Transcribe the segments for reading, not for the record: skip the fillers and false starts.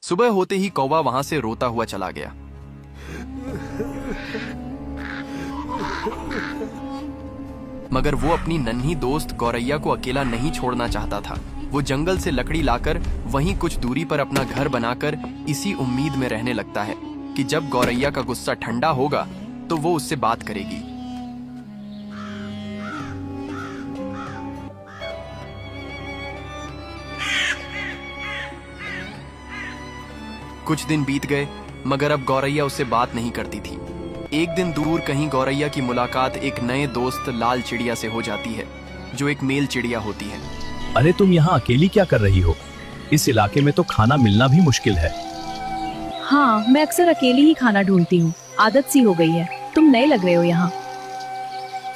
सुबह होते ही कौवा वहां से रोता हुआ चला गया। मगर वो अपनी नन्ही दोस्त गौरैया को अकेला नहीं छोड़ना चाहता था। वो जंगल से लकड़ी लाकर वहीं कुछ दूरी पर अपना घर बनाकर इसी उम्मीद में रहने लगता है कि जब गौरैया का गुस्सा ठंडा होगा तो वो उससे बात करेगी। कुछ दिन बीत गए मगर अब गौरैया उससे बात नहीं करती थी। एक दिन दूर कहीं गौरैया की मुलाकात एक नए दोस्त लाल चिड़िया से हो जाती है, जो एक मेल चिड़िया होती है। अरे तुम यहाँ अकेली क्या कर रही हो? इस इलाके में तो खाना मिलना भी मुश्किल है। हाँ, मैं अक्सर अकेली ही खाना ढूंढती हूँ, आदत सी हो गई है। तुम नए लग रहे हो यहाँ।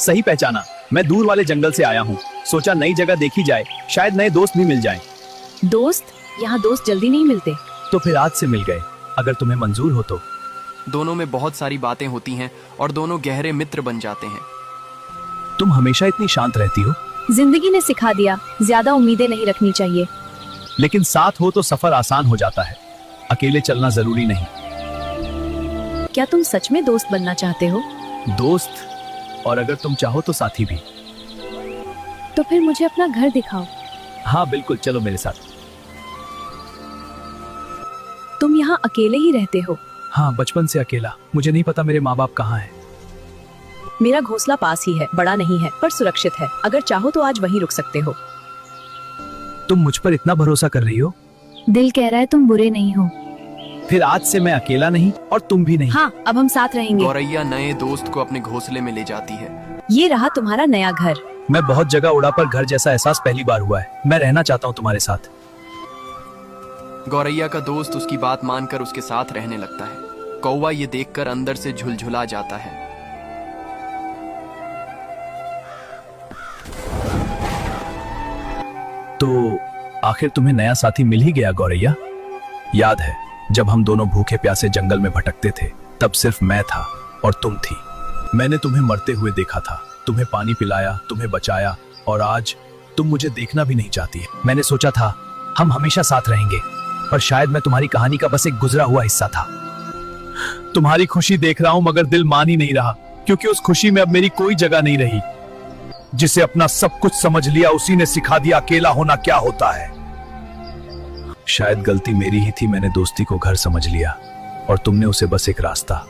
सही पहचाना, मैं दूर वाले जंगल से आया हूँ। सोचा नई जगह देखी जाए, शायद नए दोस्त भी मिल जाएं। दोस्त? यहाँ दोस्त जल्दी नहीं मिलते। तो फिर आज से मिल गए, अगर तुम्हें मंजूर हो तो। दोनों में बहुत सारी बातें होती हैं और दोनों गहरे मित्र बन जाते हैं। तुम हमेशा इतनी शांत रहती हो। जिंदगी ने सिखा दिया, ज्यादा उम्मीदें नहीं रखनी चाहिए। लेकिन साथ हो तो सफर आसान हो जाता है, अकेले चलना जरूरी नहीं। क्या तुम सच में दोस्त बनना चाहते हो? दोस्त, और अगर तुम चाहो तो साथी भी। तो फिर मुझे अपना घर दिखाओ। हाँ बिल्कुल, चलो मेरे साथ। तुम यहाँ अकेले ही रहते हो? हाँ, बचपन से अकेला। मुझे नहीं पता मेरे माँ बाप कहाँ हैं। मेरा घोंसला पास ही है, बड़ा नहीं है पर सुरक्षित है। अगर चाहो तो आज वहीं रुक सकते हो। तुम मुझ पर इतना भरोसा कर रही हो? दिल कह रहा है तुम बुरे नहीं हो। फिर आज से मैं अकेला नहीं और तुम भी नहीं। हाँ, अब हम साथ रहेंगे। गौरैया नए दोस्त को अपने घोंसले में ले जाती है। ये रहा तुम्हारा नया घर। मैं बहुत जगह उड़ा पर घर जैसा एहसास पहली बार हुआ है। मैं रहना चाहता हूँ तुम्हारे साथ। गौरैया का दोस्त उसकी बात मानकर उसके साथ रहने लगता है। कौवा ये देखकर अंदर से झुलझुला जाता है। तो आखिर तुम्हें नया साथी मिल ही गया गौरैया। याद है जब हम दोनों भूखे प्यासे जंगल में भटकते थे, तब सिर्फ मैं था और तुम थी। मैंने तुम्हें मरते हुए देखा था, तुम्हें पानी पिलाया, तुम्हें बचाया, और आज तुम मुझे देखना भी नहीं चाहती है। मैंने सोचा था हम हमेशा साथ रहेंगे, पर शायद मैं तुम्हारी कहानी का बस एक गुजरा हुआ हिस्सा था। तुम्हारी खुशी देख रहा हूं मगर दिल मान ही नहीं रहा, क्योंकि उस खुशी में अब मेरी कोई जगह नहीं रही। जिसे अपना सब कुछ समझ लिया उसी ने सिखा दिया अकेला होना क्या होता है। शायद गलती मेरी ही थी, मैंने दोस्ती को घर समझ लिया और तुमने उसे बस एक रास्ता।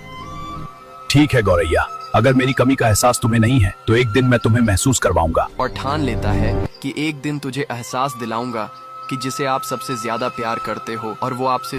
ठीक है गौरैया, अगर मेरी कमी का एहसास तुम्हें नहीं है तो एक दिन मैं तुम्हें महसूस करवाऊंगा। और ठान लेता है कि एक दिन तुझे एहसास दिलाऊंगा कि जिसे आप सबसे ज्यादा प्यार करते हो और वो आपसे